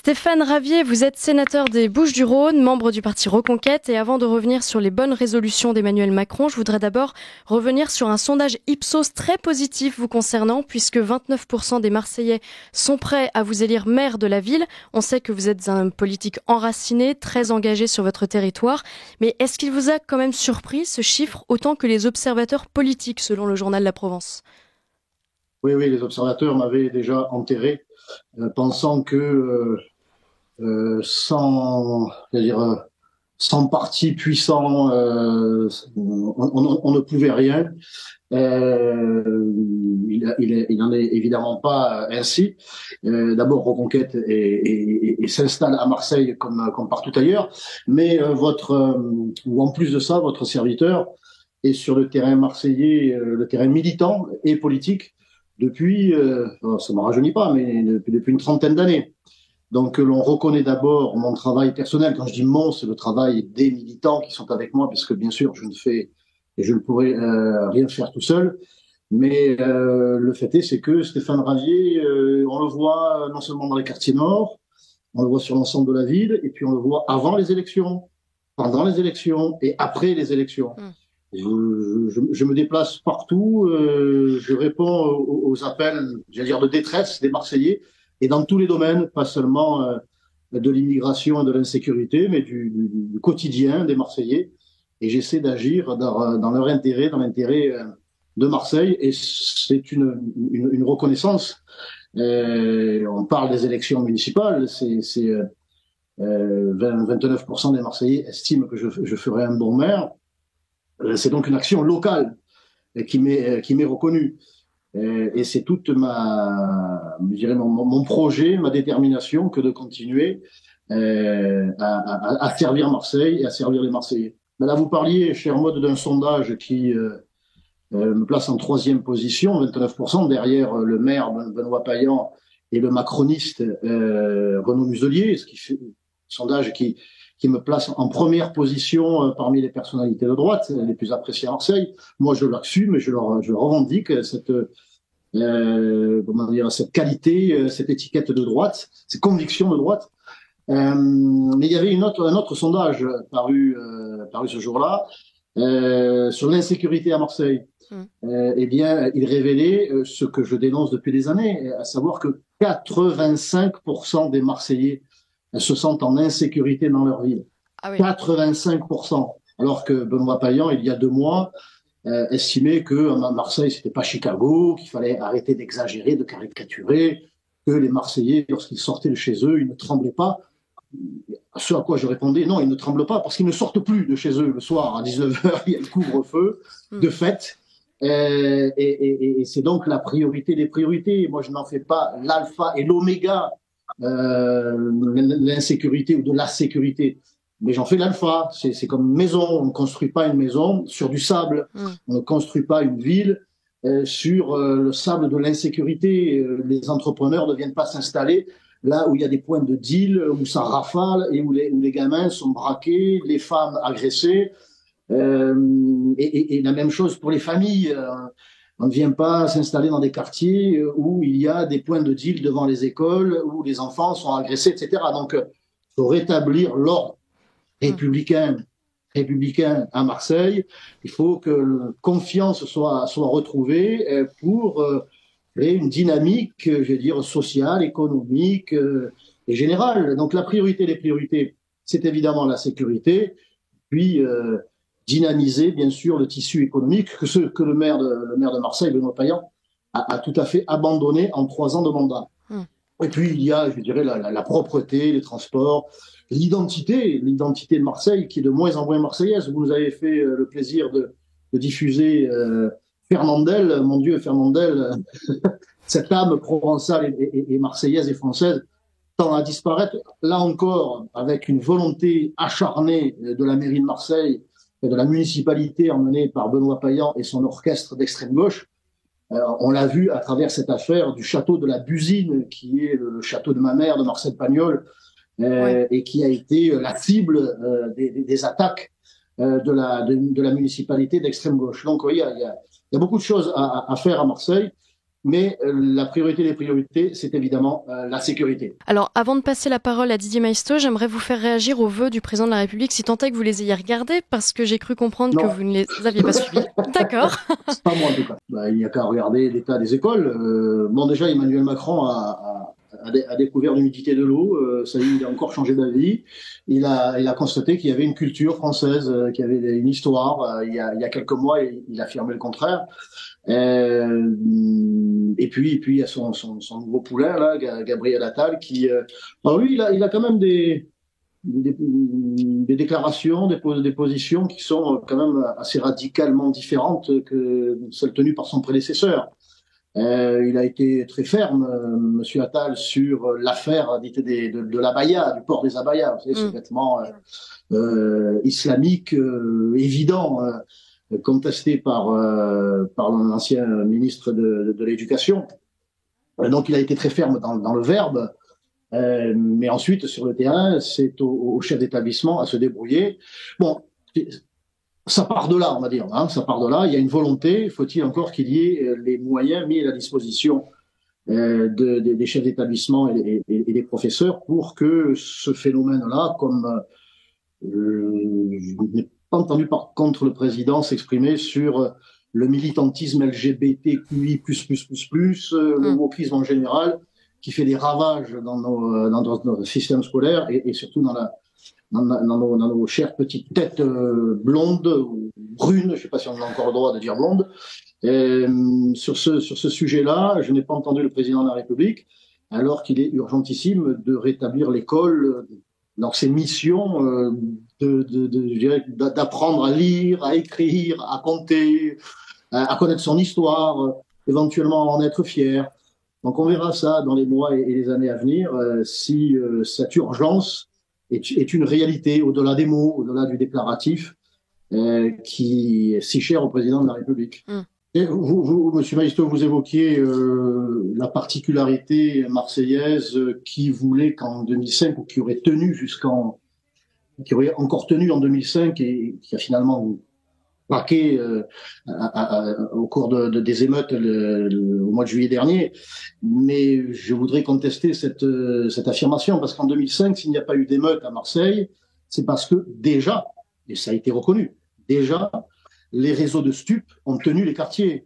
Stéphane Ravier, vous êtes sénateur des Bouches-du-Rhône, membre du parti Reconquête. Et avant de revenir sur les bonnes résolutions d'Emmanuel Macron, je voudrais d'abord revenir sur un sondage Ipsos très positif vous concernant, puisque 29% des Marseillais sont prêts à vous élire maire de la ville. On sait que vous êtes un politique enraciné, très engagé sur votre territoire. Mais est-ce qu'il vous a quand même surpris, ce chiffre, autant que les observateurs politiques, selon le journal La Provence ? Oui, les observateurs m'avaient déjà enterré, pensant que sans, sans parti puissant, on ne pouvait rien. Il n'en est évidemment pas ainsi. D'abord, Reconquête et s'installe à Marseille comme partout ailleurs, mais ou en plus de ça, votre serviteur est sur le terrain marseillais, le terrain militant et politique depuis, ça ne me rajeunit pas, mais depuis une trentaine d'années. Donc, l'on reconnaît d'abord mon travail personnel. Quand je dis mon, c'est le travail des militants qui sont avec moi, puisque bien sûr, je ne fais et je ne pourrais rien faire tout seul. Mais le fait est, c'est que Stéphane Ravier, on le voit non seulement dans les quartiers nord, on le voit sur l'ensemble de la ville, et puis on le voit avant les élections, pendant les élections et après les élections. Je me déplace partout, je réponds aux appels, j'allais dire de détresse des Marseillais, et dans tous les domaines, pas seulement de l'immigration et de l'insécurité, mais du quotidien des Marseillais. Et j'essaie d'agir dans leur intérêt, dans l'intérêt de Marseille, et c'est une reconnaissance. On parle des élections municipales, 29% des Marseillais estiment que je ferai un bon maire. C'est donc une action locale qui m'est reconnue. Et c'est toute je dirais mon projet, ma détermination que de continuer à servir Marseille et à servir les Marseillais. Mais là, vous parliez, cher Maud, d'un sondage qui me place en troisième position, 29%, derrière le maire Benoît Payan et le macroniste Renaud Muselier, ce qui fait un sondage qui me place en première position parmi les personnalités de droite les plus appréciées à Marseille. Moi, je l'assume et je revendique cette cette qualité, cette étiquette de droite, ces convictions de droite. Mais il y avait un autre sondage paru ce jour-là sur l'insécurité à Marseille. Eh bien, il révélait ce que je dénonce depuis des années, à savoir que 85% des Marseillais se sentent en insécurité dans leur ville. Ah oui. 85%. Alors que Benoît Payan, il y a 2 mois, estimait que Marseille, c'était pas Chicago, qu'il fallait arrêter d'exagérer, de caricaturer, que les Marseillais, lorsqu'ils sortaient de chez eux, ils ne tremblaient pas. Ce à quoi je répondais, non, ils ne tremblent pas parce qu'ils ne sortent plus de chez eux le soir à 19h, il y a le couvre-feu de fête. Et c'est donc la priorité des priorités. Moi, je n'en fais pas l'alpha et l'oméga, l'insécurité ou de la sécurité. Mais j'en fais l'alpha. C'est comme une maison. On ne construit pas une maison sur du sable. On ne construit pas une ville sur le sable de l'insécurité. Les entrepreneurs ne viennent pas s'installer là où il y a des points de deal, où ça rafale et où les gamins sont braqués, les femmes agressées. Et la même chose pour les familles. On ne vient pas s'installer dans des quartiers où il y a des points de deal devant les écoles, où les enfants sont agressés, etc. Donc, il faut rétablir l'ordre républicain à Marseille. Il faut que la confiance soit retrouvée pour créer une dynamique, je vais dire, sociale, économique et générale. Donc, les priorités, c'est évidemment la sécurité, puis dynamiser, bien sûr, le tissu économique que le maire de Marseille, Benoît Payan, a tout à fait abandonné en 3 ans de mandat. Et puis, il y a, je dirais, la propreté, les transports, l'identité de Marseille, qui est de moins en moins marseillaise. Vous nous avez fait le plaisir de diffuser Fernandel, mon Dieu, Fernandel, cette âme provençale et marseillaise et française, tend à disparaître. Là encore, avec une volonté acharnée de la mairie de Marseille, de la municipalité emmenée par Benoît Payan et son orchestre d'extrême gauche. On l'a vu à travers cette affaire du château de la Busine, qui est le château de ma mère, de Marcel Pagnol, et qui a été la cible des attaques de la municipalité d'extrême gauche. Donc, oui, il y a beaucoup de choses à faire à Marseille. mais la priorité des priorités, c'est évidemment la sécurité. Alors, avant de passer la parole à Didier Maistre, j'aimerais vous faire réagir aux vœux du président de la République, si tant est que vous les ayez regardés, parce que j'ai cru comprendre que Non, vous ne les aviez pas suivis. D'accord. c'est pas moi en tout cas. Il n'y a qu'à regarder l'état des écoles. Bon, déjà, Emmanuel Macron a découvert l'humidité de l'eau. Ça y est, il a encore changé d'avis. Il a constaté qu'il y avait une culture française, qu'il y avait une histoire. Il y a quelques mois, il a affirmé le contraire. Et puis il y a son nouveau poulain là, Gabriel Attal, qui, alors lui, il a quand même des déclarations, des positions qui sont quand même assez radicalement différentes que celles tenues par son prédécesseur. Il a été très ferme, Monsieur Attal, sur l'affaire dite de l'abaya, du port des abayas, vous savez, ce vêtement islamique évident, contesté par l'ancien ministre de l'Éducation. Donc il a été très ferme dans le verbe, mais ensuite sur le terrain, c'est au chef d'établissement à se débrouiller. Bon, ça part de là, on va dire. Hein, ça part de là. Il y a une volonté. Faut-il encore qu'il y ait les moyens mis à la disposition des chefs d'établissement et des professeurs pour que ce phénomène-là, comme je n'ai pas entendu par contre le président s'exprimer sur le militantisme LGBTQI++++, le wokisme en général, qui fait des ravages dans notre système scolaire et surtout dans nos chères petites têtes blondes ou brunes, je ne sais pas si on a encore le droit de dire blondes. Sur ce sujet-là, je n'ai pas entendu le président de la République, alors qu'il est urgentissime de rétablir l'école dans ses missions d'apprendre à lire, à écrire, à compter, à connaître son histoire, éventuellement en être fier. Donc on verra ça dans les mois et les années à venir, si cette urgence est une réalité au-delà des mots, au-delà du déclaratif, qui est si cher au président de la République. Et vous, Monsieur Maistre, vous évoquiez la particularité marseillaise qui voulait qu'en 2005, ou qui aurait encore tenu en 2005 et qui a finalement plaqué au cours des émeutes au mois de juillet dernier. Mais je voudrais contester cette affirmation, parce qu'en 2005, s'il n'y a pas eu d'émeute à Marseille, c'est parce que déjà, et ça a été reconnu, déjà, les réseaux de stupes ont tenu les quartiers.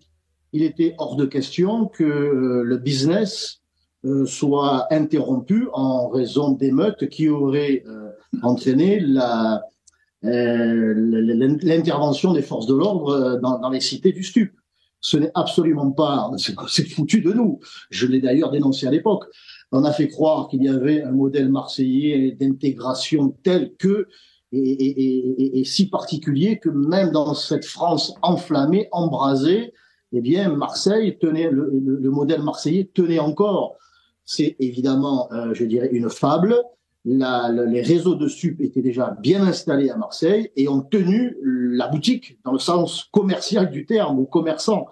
Il était hors de question que le business soit interrompu en raison d'émeutes qui auraient entraîné l'intervention des forces de l'ordre dans les cités du stup. Ce n'est absolument pas, c'est foutu de nous. Je l'ai d'ailleurs dénoncé à l'époque. On a fait croire qu'il y avait un modèle marseillais d'intégration tel que et si particulier que même dans cette France enflammée, embrasée, eh bien Marseille tenait, le modèle marseillais tenait encore. C'est évidemment, je dirais, une fable. Les réseaux de stup étaient déjà bien installés à Marseille et ont tenu la boutique dans le sens commercial du terme, ou commerçant.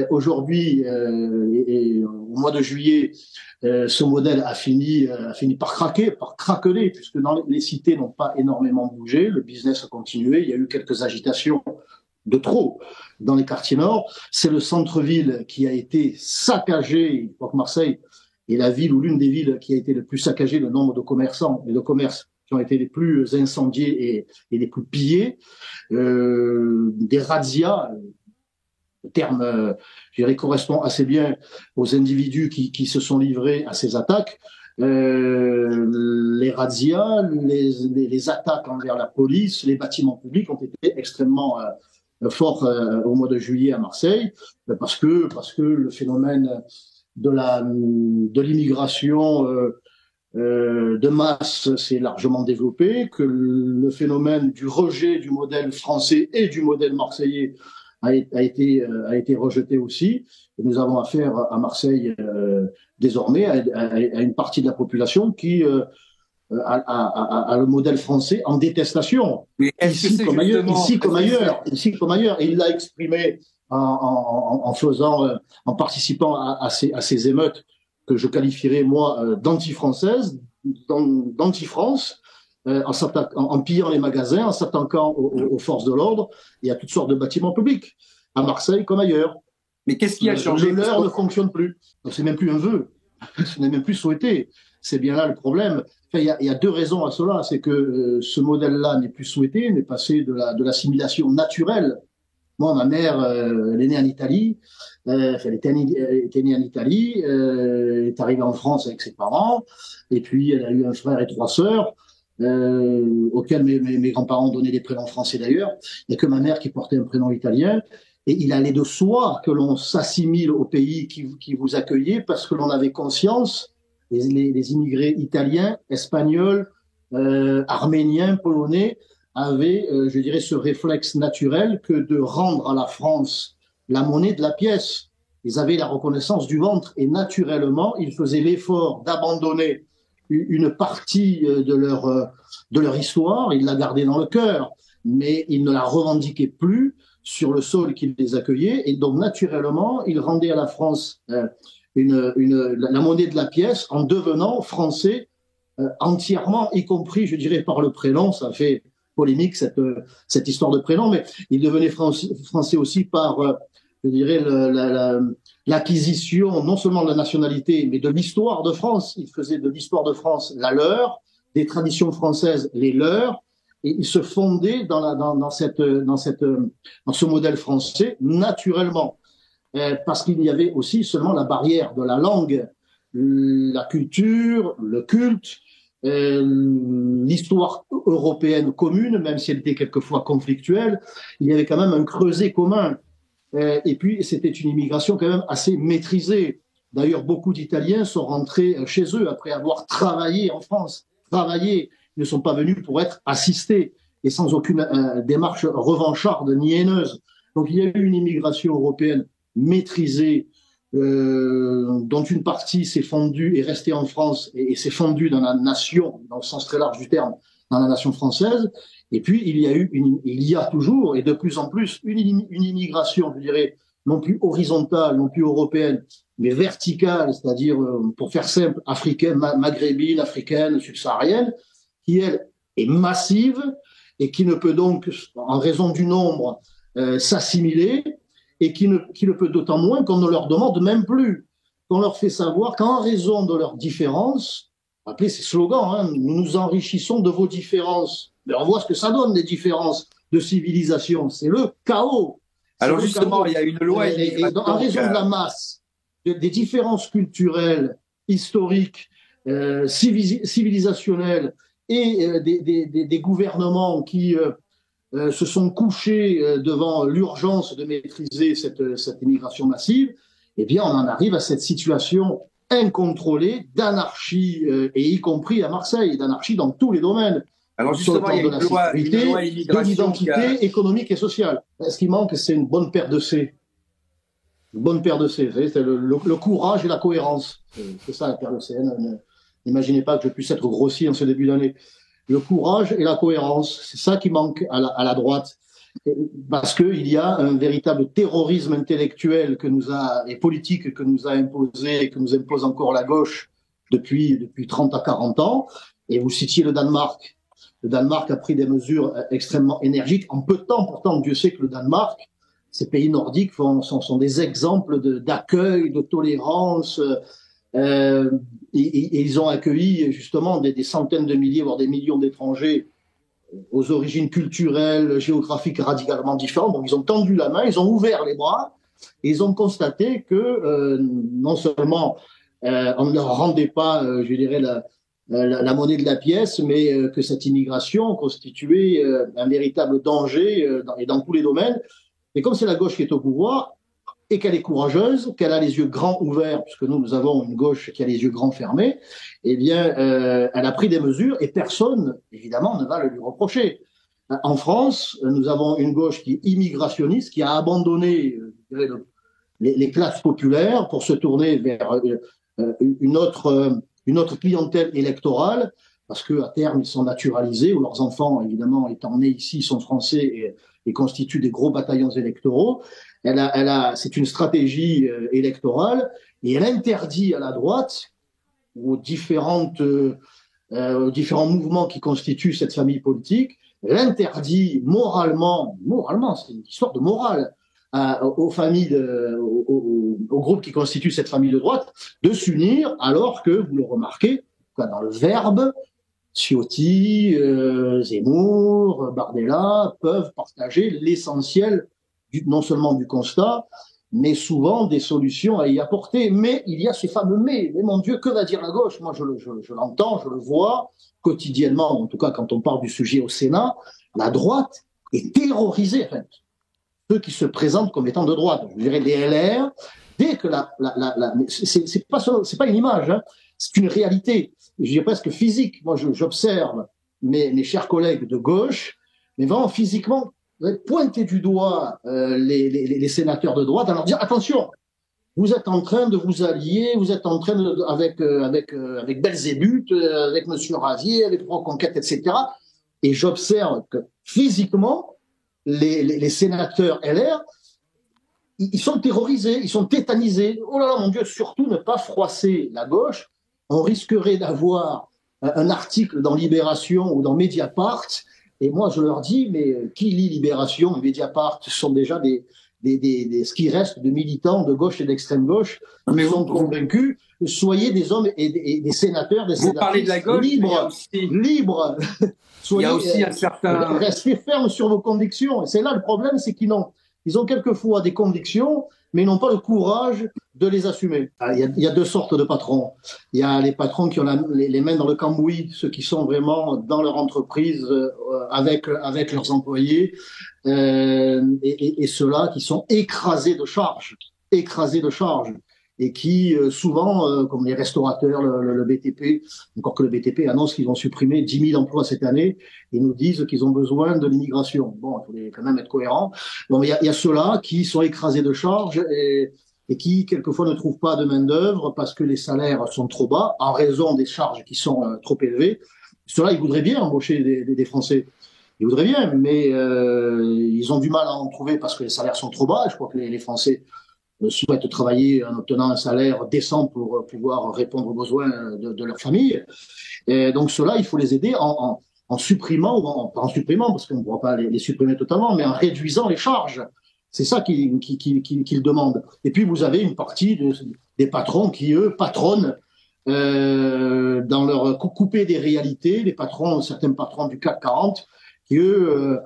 Aujourd'hui, au mois de juillet, ce modèle a fini par craqueler, puisque les cités n'ont pas énormément bougé, le business a continué, il y a eu quelques agitations de trop dans les quartiers nord. C'est le centre-ville qui a été saccagé. Je crois que Marseille est la ville ou l'une des villes qui a été le plus saccagée, le nombre de commerçants et de commerces qui ont été les plus incendiés et les plus pillés. Des razzias, le terme, je dirais, correspond assez bien aux individus qui se sont livrés à ces attaques. Les razzias, les attaques envers la police, les bâtiments publics ont été extrêmement forts au mois de juillet à Marseille, parce que le phénomène de l'immigration de masse s'est largement développé, que le phénomène du rejet du modèle français et du modèle marseillais a été rejeté aussi. Et nous avons affaire à Marseille désormais à une partie de la population qui a le modèle français en détestation, ici comme ailleurs. Et il l'a exprimé en participant à ces émeutes que je qualifierais moi d'anti-françaises, d'anti-France, en pillant les magasins, en s'attaquant aux forces de l'ordre et à toutes sortes de bâtiments publics, à Marseille comme ailleurs. Mais qu'est-ce qui a changé? Le leur ne fonctionne plus. Donc, c'est même plus un vœu. Ce n'est même plus souhaité. C'est bien là le problème. Enfin, il y a deux raisons à cela. C'est que ce modèle-là n'est plus souhaité, n'est passé de l'assimilation naturelle. Moi, ma mère, elle est née en Italie. Elle était née en Italie, est arrivée en France avec ses parents, et puis elle a eu un frère et trois sœurs, auxquels mes grands-parents donnaient des prénoms français d'ailleurs. Il n'y a que ma mère qui portait un prénom italien. Et il allait de soi que l'on s'assimile au pays qui vous accueillait parce que l'on avait conscience, les immigrés italiens, espagnols, arméniens, polonais, avaient, je dirais, ce réflexe naturel que de rendre à la France la monnaie de la pièce. Ils avaient la reconnaissance du ventre et naturellement, ils faisaient l'effort d'abandonner une partie de leur histoire. Ils la gardaient dans le cœur, mais ils ne la revendiquaient plus sur le sol qui les accueillait. Et donc, naturellement, ils rendaient à la France la monnaie de la pièce en devenant français entièrement, y compris, je dirais, par le prénom. Ça fait polémique, cette histoire de prénom, mais ils devenaient français aussi par, je dirais, l'acquisition non seulement de la nationalité, mais de l'histoire de France. Ils faisaient de l'histoire de France la leur, des traditions françaises les leurs, et ils se fondaient dans ce modèle français naturellement, parce qu'il y avait aussi seulement la barrière de la langue, la culture, le culte, l'histoire européenne commune, même si elle était quelquefois conflictuelle. Il y avait quand même un creuset commun. Et puis, c'était une immigration quand même assez maîtrisée. D'ailleurs, beaucoup d'Italiens sont rentrés chez eux après avoir travaillé en France. Travaillé, ils ne sont pas venus pour être assistés et sans aucune démarche revancharde ni haineuse. Donc, il y a eu une immigration européenne maîtrisée, dont une partie s'est fondue et restée en France et s'est fondue dans la nation, dans le sens très large du terme, dans la nation française. Et puis, il y a toujours, et de plus en plus, une immigration, je dirais, non plus horizontale, non plus européenne, mais verticale, c'est-à-dire, pour faire simple, africaine, maghrébine, africaine, subsaharienne, qui, elle, est massive et qui ne peut donc, en raison du nombre, s'assimiler, et qui ne peut d'autant moins qu'on ne leur demande même plus, qu'on leur fait savoir qu'en raison de leurs différences, rappelez ces slogans, hein, nous nous enrichissons de vos différences. Mais on voit ce que ça donne, des différences de civilisation. C'est le chaos. Alors justement, il y a une loi. En raison de la masse, des différences culturelles, historiques, civilisationnelles et des gouvernements qui se sont couchés devant l'urgence de maîtriser cette immigration massive, eh bien, on en arrive à cette situation incontrôlée d'anarchie, et y compris à Marseille, d'anarchie dans tous les domaines. Alors justement, il y a une loi immigration de l'identité économique et sociale. Ce qui manque, c'est une bonne paire de C. Une bonne paire de C, vous savez, c'est le courage et la cohérence. C'est ça la paire de C. N'imaginez pas que je puisse être grossi en ce début d'année. Le courage et la cohérence, c'est ça qui manque à la droite, parce qu'il y a un véritable terrorisme intellectuel et politique que nous a imposé et que nous impose encore la gauche depuis 30 à 40 ans. Et vous citiez le Danemark. Le Danemark a pris des mesures extrêmement énergiques. En peu de temps, pourtant, Dieu sait que le Danemark, ces pays nordiques sont des exemples d'accueil, de tolérance. Et ils ont accueilli justement des centaines de milliers, voire des millions d'étrangers aux origines culturelles, géographiques radicalement différentes. Donc ils ont tendu la main, ils ont ouvert les bras, et ils ont constaté que non seulement on ne leur rendait pas, je dirais, la monnaie de la pièce, mais que cette immigration constituait un véritable danger et dans tous les domaines. Et comme c'est la gauche qui est au pouvoir, et qu'elle est courageuse, qu'elle a les yeux grands ouverts, puisque nous avons une gauche qui a les yeux grands fermés, eh bien, elle a pris des mesures et personne, évidemment, ne va le lui reprocher. En France, nous avons une gauche qui est immigrationniste, qui a abandonné les classes populaires pour se tourner vers une autre clientèle électorale, parce qu'à terme, ils sont naturalisés, ou leurs enfants, évidemment, étant nés ici, sont français et constituent des gros bataillons électoraux. C'est une stratégie électorale, et elle interdit à la droite, aux différents mouvements qui constituent cette famille politique, elle interdit moralement, c'est une histoire de morale, aux familles, au groupe qui constitue cette famille de droite, de s'unir, alors que, vous le remarquez, dans le verbe, Ciotti, Zemmour, Bardella peuvent partager l'essentiel non seulement du constat, mais souvent des solutions à y apporter. Mais il y a ces fameux mais. Mais mon Dieu, que va dire la gauche? Moi, je l'entends, je le vois quotidiennement, en tout cas quand on parle du sujet au Sénat, la droite est terrorisée, en fait. Ceux qui se présentent comme étant de droite, je dirais les LR, dès que c'est pas une image, hein, c'est une réalité, je dirais presque physique. Moi, j'observe mes chers collègues de gauche, mais vraiment physiquement, pointer du doigt les sénateurs de droite, en leur dire attention, vous êtes en train de vous allier, vous êtes en train de, avec Belzébuth, avec Monsieur Ravier, avec Reconquête, etc. Et j'observe que physiquement, les sénateurs LR, ils sont terrorisés, ils sont tétanisés. Oh là là, mon Dieu, surtout ne pas froisser la gauche. On risquerait d'avoir un article dans Libération ou dans Mediapart. Et moi, je leur dis, mais qui lit Libération et Mediapart? Ce sont déjà ce qui reste de militants de gauche et d'extrême gauche qui sont convaincus. Soyez des hommes et des sénateurs, des sénatrices parlez de la gauche, libres. Soyez, il y a aussi un certain... Restez fermes sur vos convictions. Et c'est là le problème, c'est qu'ils ont quelquefois des convictions, mais ils n'ont pas le courage de les assumer. Il y a deux sortes de patrons. Il y a les patrons qui ont les mains dans le cambouis, ceux qui sont vraiment dans leur entreprise avec leurs employés, et ceux-là qui sont écrasés de charges, et qui souvent, comme les restaurateurs, le BTP, encore que le BTP annonce qu'ils vont supprimer 10 000 emplois cette année, ils nous disent qu'ils ont besoin de l'immigration. Bon, il faut quand même être cohérent. Bon, mais il y a ceux-là qui sont écrasés de charges et qui, quelquefois, ne trouvent pas de main-d'œuvre parce que les salaires sont trop bas, en raison des charges qui sont trop élevées. Ceux-là, ils voudraient bien embaucher des Français. Ils voudraient bien, mais ils ont du mal à en trouver parce que les salaires sont trop bas. Je crois que les Français souhaitent travailler en obtenant un salaire décent pour pouvoir répondre aux besoins de leur famille. Et donc ceux-là, il faut les aider en supprimant, ou pas en supprimant, parce qu'on ne pourra pas les supprimer totalement, mais en réduisant les charges. C'est ça qu'ils demandent. Et puis vous avez une partie des patrons qui, eux, patronnent dans leur couper des réalités, certains patrons du CAC 40, qui, eux,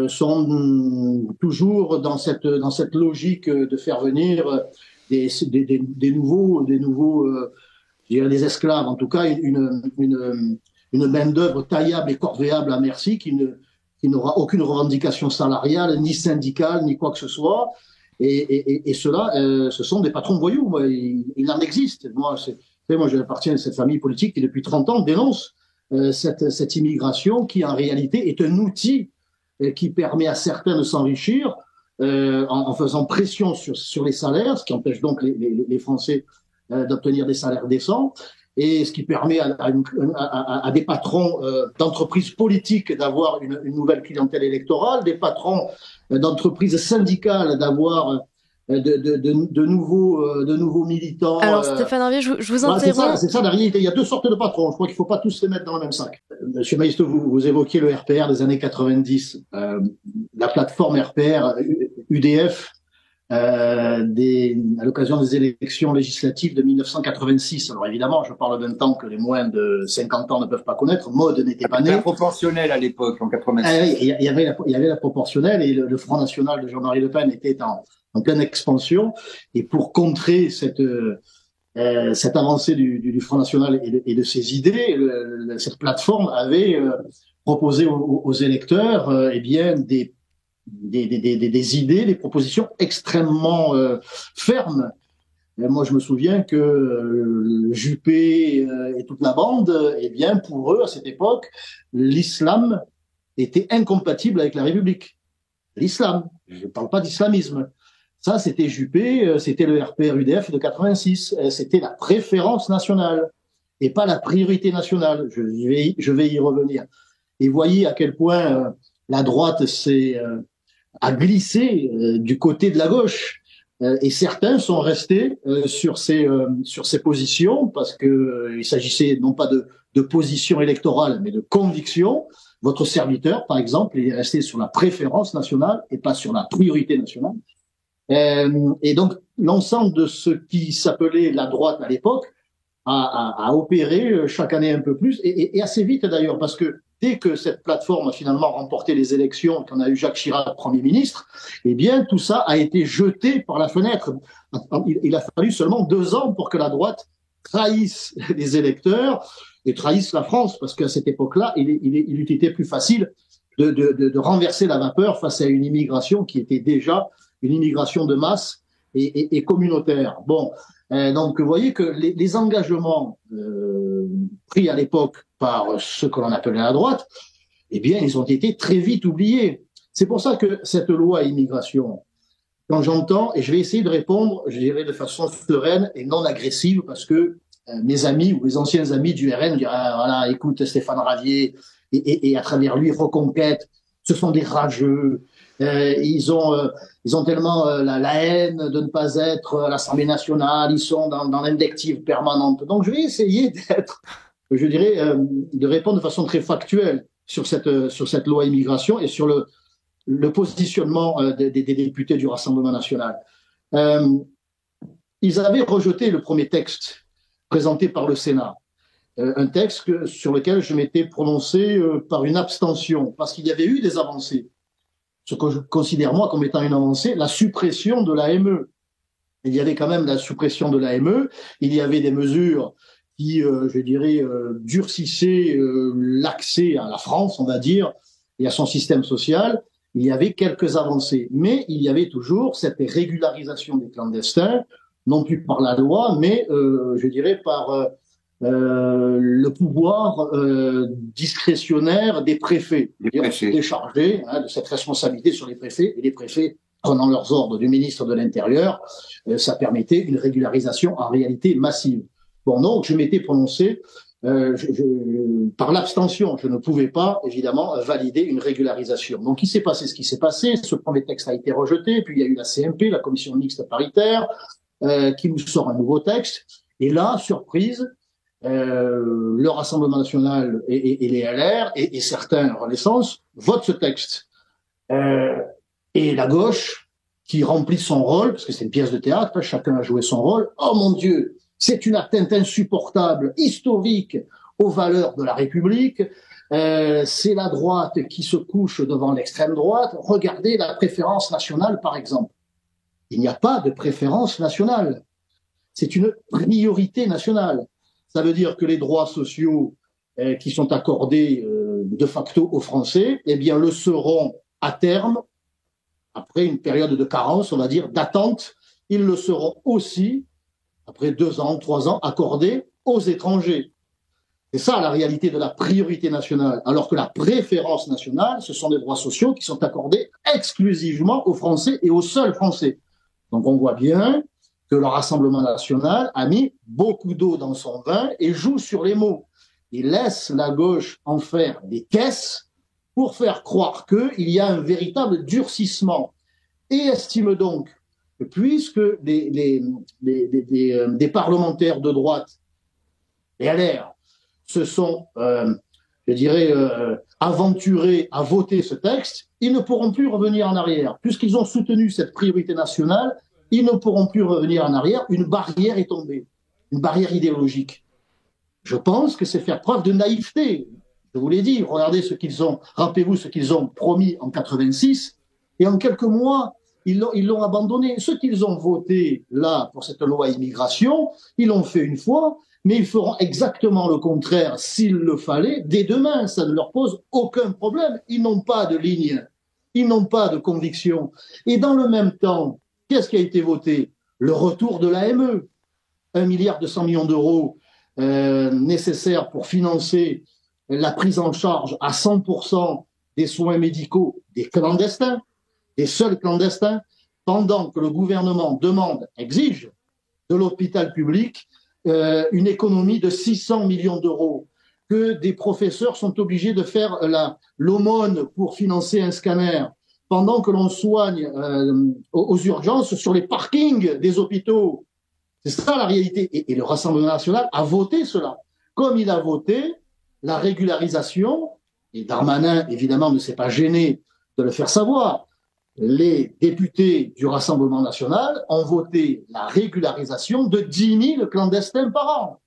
sont toujours dans cette logique de faire venir des nouveaux je dirais des esclaves, en tout cas une main-d'œuvre taillable et corvéable à merci qui n'aura aucune revendication salariale, ni syndicale, ni quoi que ce soit. Et ceux-là, ce sont des patrons voyous. Il en existe. Moi, j'appartiens à cette famille politique qui, depuis 30 ans, dénonce cette immigration qui, en réalité, est un outil qui permet à certains de s'enrichir en faisant pression sur les salaires, ce qui empêche donc les Français d'obtenir des salaires décents, et ce qui permet à des patrons d'entreprises politiques d'avoir une nouvelle clientèle électorale, des patrons d'entreprises syndicales d'avoir de nouveaux militants. Alors Stéphane Hervier, je vous interromps. C'est ça la réalité. Il y a deux sortes de patrons. Je crois qu'il ne faut pas tous les mettre dans le même sac. Monsieur Maistre, vous évoquiez le RPR des années 90. La plateforme RPR UDF à l'occasion des élections législatives de 1986. Alors évidemment, je parle d'un temps que les moins de 50 ans ne peuvent pas connaître. Mode n'était pas né. C'était proportionnel à l'époque, en 86. Il y avait la proportionnelle, et le Front National de Jean-Marie Le Pen était en pleine expansion. Et pour contrer cette avancée du Front National et de ses idées, cette plateforme avait proposé aux électeurs des idées, des propositions extrêmement fermes. Et moi, je me souviens que Juppé et toute la bande, pour eux, à cette époque, l'islam était incompatible avec la République. L'islam, je ne parle pas d'islamisme. Ça, c'était Juppé, c'était le RPR-UDF de 86. C'était la préférence nationale et pas la priorité nationale. Je vais y revenir. Et voyez à quel point la droite a glissé du côté de la gauche. Et certains sont restés sur ces positions parce que il s'agissait non pas de position électorale, mais de conviction. Votre serviteur, par exemple, il est resté sur la préférence nationale et pas sur la priorité nationale. Et donc, l'ensemble de ce qui s'appelait la droite à l'époque a opéré chaque année un peu plus, et assez vite d'ailleurs, parce que dès que cette plateforme a finalement remporté les élections, qu'on a eu Jacques Chirac Premier ministre, eh bien, tout ça a été jeté par la fenêtre. Il a fallu seulement 2 ans pour que la droite trahisse les électeurs et trahisse la France, parce qu'à cette époque-là, il eût été plus facile de renverser la vapeur face à une immigration qui était déjà une immigration de masse et communautaire. Bon, donc vous voyez que les engagements pris à l'époque par ce que l'on appelait la droite, eh bien, ils ont été très vite oubliés. C'est pour ça que cette loi immigration, quand j'entends, et je vais essayer de répondre, je dirais de façon sereine et non agressive, parce que mes amis ou les anciens amis du RN diront, voilà, écoute, Stéphane Ravier, et à travers lui, Reconquête, ce sont des rageux. Ils ont tellement la haine de ne pas être à l'Assemblée nationale, ils sont dans l'invective permanente. Donc je vais essayer d'être, je dirais, de répondre de façon très factuelle sur cette loi immigration et sur le positionnement des députés du Rassemblement national. Ils avaient rejeté le premier texte présenté par le Sénat. Un texte sur lequel je m'étais prononcé par une abstention, parce qu'il y avait eu des avancées. Ce que je considère, moi, comme étant une avancée, la suppression de l'AME. Il y avait quand même la suppression de l'AME, il y avait des mesures qui, je dirais, durcissaient l'accès à la France, on va dire, et à son système social. Il y avait quelques avancées, mais il y avait toujours cette régularisation des clandestins, non plus par la loi, mais, je dirais, par le pouvoir discrétionnaire des préfets, déchargés de cette responsabilité sur les préfets, et les préfets prenant leurs ordres du ministre de l'Intérieur, ça permettait une régularisation en réalité massive. Bon, donc je m'étais prononcé par l'abstention, je ne pouvais pas évidemment valider une régularisation. Donc il s'est passé ce qui s'est passé, ce premier texte a été rejeté, puis il y a eu la CMP, la commission mixte paritaire, qui nous sort un nouveau texte, et là, surprise, le Rassemblement national et les LR et certains Renaissance votent ce texte. Et la gauche, qui remplit son rôle, parce que c'est une pièce de théâtre, chacun a joué son rôle, oh mon Dieu, c'est une atteinte insupportable, historique aux valeurs de la République, c'est la droite qui se couche devant l'extrême droite, regardez la préférence nationale par exemple. Il n'y a pas de préférence nationale, c'est une priorité nationale. Ça veut dire que les droits sociaux qui sont accordés de facto aux Français, eh bien, le seront à terme, après une période de carence, on va dire, d'attente, ils le seront aussi, après 2 ans, 3 ans, accordés aux étrangers. C'est ça la réalité de la priorité nationale. Alors que la préférence nationale, ce sont des droits sociaux qui sont accordés exclusivement aux Français et aux seuls Français. Donc on voit bien que le Rassemblement national a mis beaucoup d'eau dans son vin et joue sur les mots. Il laisse la gauche en faire des caisses pour faire croire qu'il y a un véritable durcissement. Et estime donc que puisque des parlementaires de droite, les LR, se sont, je dirais, aventurés à voter ce texte, ils ne pourront plus revenir en arrière. Puisqu'ils ont soutenu cette priorité nationale, ils ne pourront plus revenir en arrière. Une barrière est tombée, une barrière idéologique. Je pense que c'est faire preuve de naïveté. Je vous l'ai dit, regardez rappelez-vous ce qu'ils ont promis en 86, et en quelques mois, ils l'ont abandonné. Ce qu'ils ont voté là pour cette loi immigration, ils l'ont fait une fois, mais ils feront exactement le contraire s'il le fallait dès demain. Ça ne leur pose aucun problème. Ils n'ont pas de ligne, ils n'ont pas de conviction. Et dans le même temps, qu'est-ce qui a été voté? Le retour de l'AME, 1,2 milliard d'euros nécessaires pour financer la prise en charge à 100% des soins médicaux des clandestins, des seuls clandestins, pendant que le gouvernement exige de l'hôpital public une économie de 600 millions d'euros, que des professeurs sont obligés de faire l'aumône pour financer un scanner, pendant que l'on soigne aux urgences sur les parkings des hôpitaux. C'est ça la réalité. Et le Rassemblement national a voté cela. Comme il a voté la régularisation, et Darmanin, évidemment, ne s'est pas gêné de le faire savoir, les députés du Rassemblement national ont voté la régularisation de 10 000 clandestins par an.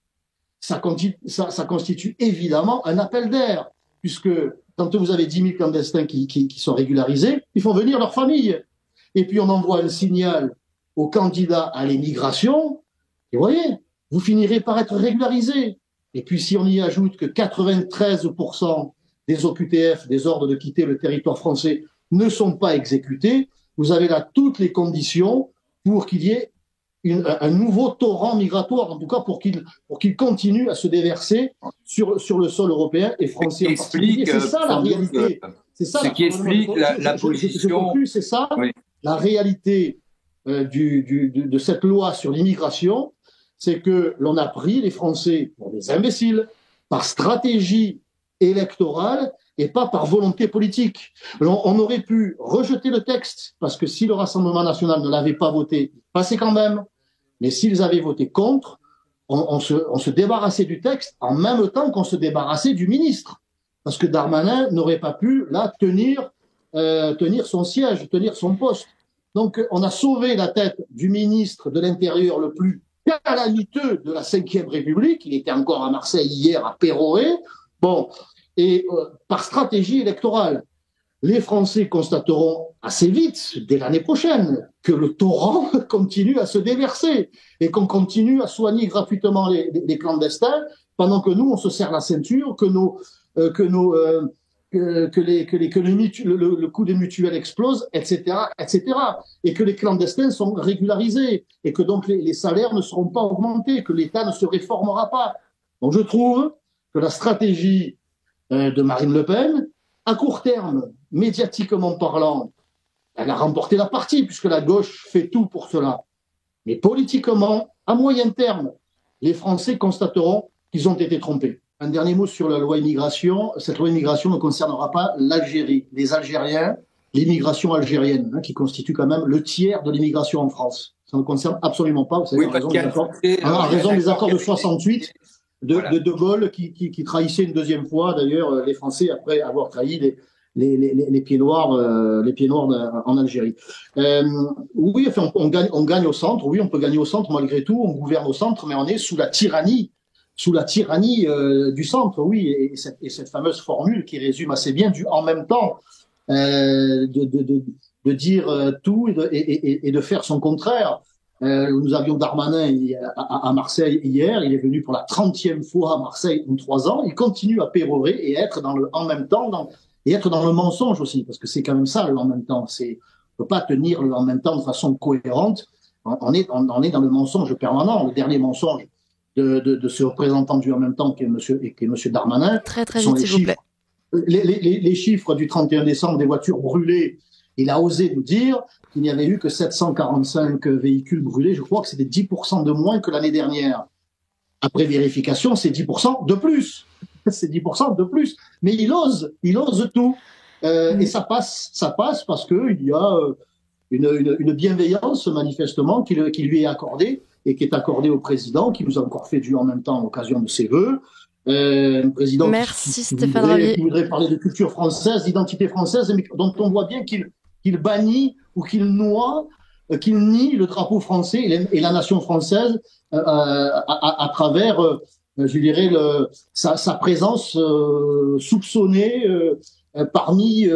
Ça constitue évidemment un appel d'air, puisque quand vous avez 10 000 clandestins qui sont régularisés, ils font venir leur famille. Et puis on envoie un signal aux candidats à l'immigration, et vous voyez, vous finirez par être régularisés. Et puis si on y ajoute que 93% des OQTF, des ordres de quitter le territoire français, ne sont pas exécutés, vous avez là toutes les conditions pour qu'il y ait un nouveau torrent migratoire, en tout cas pour qu'il continue à se déverser sur le sol européen et français en particulier. C'est ça la réalité. C'est ça ce qui explique la position. C'est ça la réalité de cette loi sur l'immigration, c'est que l'on a pris les Français pour des imbéciles par stratégie électorale et pas par volonté politique. On aurait pu rejeter le texte, parce que si le Rassemblement national ne l'avait pas voté, il passait quand même. Mais s'ils avaient voté contre, on se débarrassait du texte en même temps qu'on se débarrassait du ministre. Parce que Darmanin n'aurait pas pu, là, tenir son siège, tenir son poste. Donc, on a sauvé la tête du ministre de l'Intérieur le plus calamiteux de la Ve République. Il était encore à Marseille hier, à Péroré. Bon. Et par stratégie électorale, les Français constateront assez vite, dès l'année prochaine, que le torrent continue à se déverser et qu'on continue à soigner gratuitement les clandestins pendant que nous, on se serre la ceinture, que le coût des mutuelles explose, etc., etc., et que les clandestins sont régularisés et que donc les salaires ne seront pas augmentés, que l'État ne se réformera pas. Donc je trouve que la stratégie de Marine Le Pen, à court terme, médiatiquement parlant, elle a remporté la partie puisque la gauche fait tout pour cela. Mais politiquement, à moyen terme, les Français constateront qu'ils ont été trompés. Un dernier mot sur la loi immigration. Cette loi immigration ne concernera pas l'Algérie, les Algériens, l'immigration algérienne, qui constitue quand même le tiers de l'immigration en France. Ça ne concerne absolument pas, vous savez, en raison des accords de 68 de Gaulle qui trahissait une deuxième fois, d'ailleurs, les Français après avoir trahi les pieds noirs en Algérie. Oui, enfin, on gagne au centre. Oui, on peut gagner au centre malgré tout. On gouverne au centre, mais on est sous la tyrannie du centre. Oui, et cette fameuse formule qui résume assez bien du en même temps de dire tout et de faire son contraire. Nous avions Darmanin à Marseille hier. Il est venu pour la 30e fois à Marseille en 3 ans. Il continue à pérorer et être dans le en même temps, et être dans le mensonge aussi, parce que c'est quand même ça le en même temps. On peut pas tenir le en même temps de façon cohérente. On est dans le mensonge permanent. Le dernier mensonge de ce représentant du en même temps qui est monsieur Darmanin. Très vite, s'il vous plaît. Les chiffres du 31 décembre des voitures brûlées. Il a osé nous dire qu'il n'y avait eu que 745 véhicules brûlés. Je crois que c'était 10% de moins que l'année dernière. Après vérification, c'est 10% de plus. C'est 10% de plus. Mais il ose tout. Et ça passe parce qu'il y a une bienveillance, manifestement, qui lui est accordée et qui est accordée au président, qui nous a encore fait du en même temps à l'occasion de ses vœux. Un président qui voudrait parler de culture française, d'identité française, mais dont on voit bien qu'il bannit ou qu'il nie le drapeau français et la nation française à travers, je dirais, sa présence soupçonnée parmi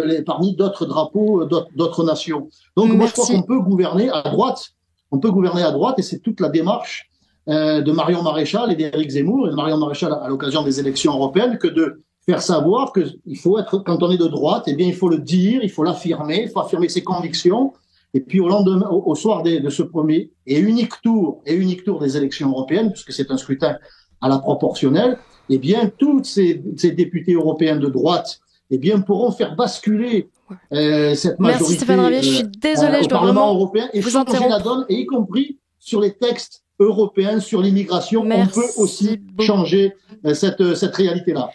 d'autres drapeaux d'autres nations. Donc moi je crois qu'on peut gouverner à droite. Et c'est toute la démarche de Marion Maréchal et d'Éric Zemmour, et de Marion Maréchal à l'occasion des élections européennes, que de faire savoir que il faut être, quand on est de droite, eh bien il faut le dire, il faut l'affirmer, il faut affirmer ses convictions. Et puis au lendemain, au soir de ce premier et unique tour des élections européennes, puisque c'est un scrutin à la proportionnelle, eh bien tous ces députés européens de droite, eh bien pourront faire basculer cette majorité. Merci Stéphane Ravier, je suis désolée, je dois Parlement européen et vous changer la donne, et y compris sur les textes européens sur l'immigration. On peut aussi changer cette réalité-là.